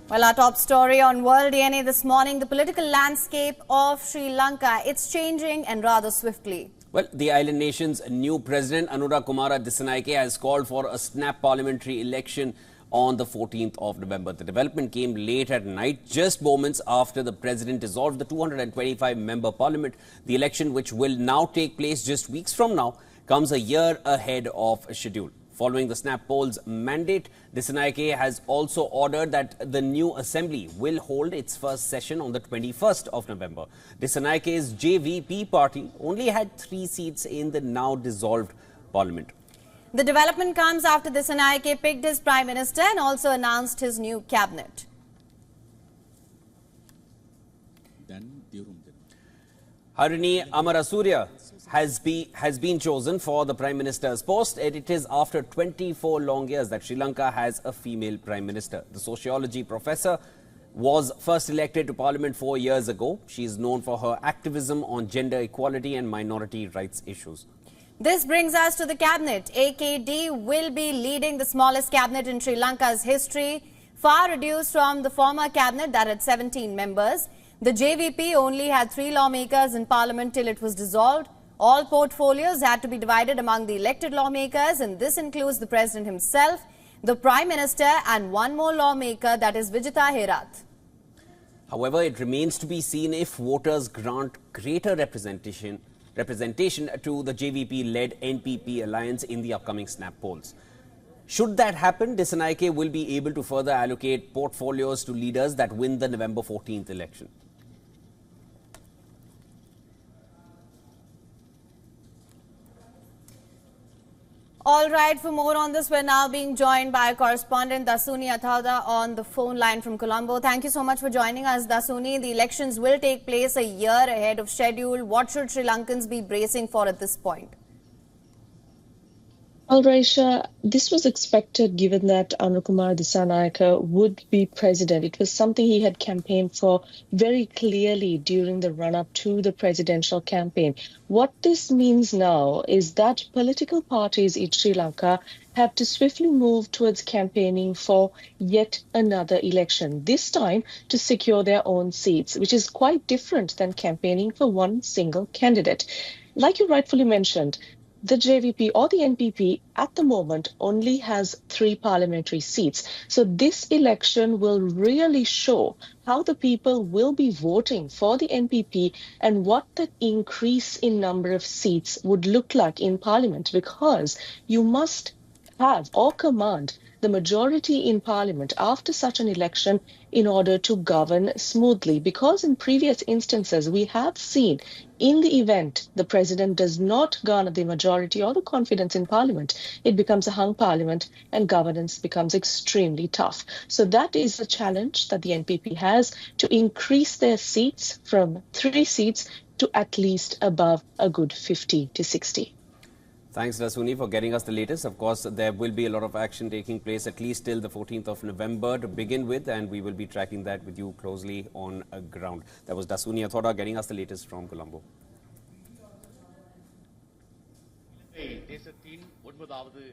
Well, our top story on World DNA this morning, the political landscape of Sri Lanka. It's changing and rather swiftly. Well, the island nation's new president, Anura Kumara Dissanayake, has called for a snap parliamentary election on the 14th of November. The development came late at night, just moments after the president dissolved the 225-member parliament. The election, which will now take place just weeks from now, comes a year ahead of schedule. Following the snap polls mandate, Dissanayake has also ordered that the new assembly will hold its first session on the 21st of November. Dissanayake's JVP party only had 3 seats in the now dissolved parliament. The development comes after Dissanayake picked his prime minister and also announced his new cabinet. Harini Amarasuriya has been chosen for the Prime Minister's post. It is after 24 long years that Sri Lanka has a female Prime Minister. The sociology professor was first elected to Parliament 4 years ago. She is known for her activism on gender equality and minority rights issues. This brings us to the cabinet. AKD will be leading the smallest cabinet in Sri Lanka's history, far reduced from the former cabinet that had 17 members. The JVP only had 3 lawmakers in Parliament till it was dissolved. All portfolios had to be divided among the elected lawmakers, and this includes the president himself, the prime minister, and 1 more lawmaker, that is Vijita Herath. However, it remains to be seen if voters grant greater representation to the JVP-led NPP alliance in the upcoming snap polls. Should that happen, Dissanayake will be able to further allocate portfolios to leaders that win the November 14th election. All right, for more on this, we're now being joined by our correspondent Dasuni Athauda on the phone line from Colombo. Thank you so much for joining us, Dasuni. The elections will take place a year ahead of schedule. What should Sri Lankans be bracing for at this point? Well, Raisha, this was expected given that Anura Kumara Dissanayake would be president. It was something he had campaigned for very clearly during the run-up to the presidential campaign. What this means now is that political parties in Sri Lanka have to swiftly move towards campaigning for yet another election, this time to secure their own seats, which is quite different than campaigning for one single candidate. Like you rightfully mentioned, the JVP or the NPP at the moment only has 3 parliamentary seats. So this election will really show how the people will be voting for the NPP and what the increase in number of seats would look like in parliament, because you must have or command the majority in parliament after such an election in order to govern smoothly. Because in previous instances, we have seen in the event the president does not garner the majority or the confidence in parliament, it becomes a hung parliament and governance becomes extremely tough. So that is a challenge that the NPP has, to increase their seats from 3 seats to at least above a good 50 to 60. Thanks, Dasuni, for getting us the latest. Of course, there will be a lot of action taking place at least till the 14th of November to begin with, and we will be tracking that with you closely on ground. That was Dasuni Athauda getting us the latest from Colombo. தேசத்தின் 9வது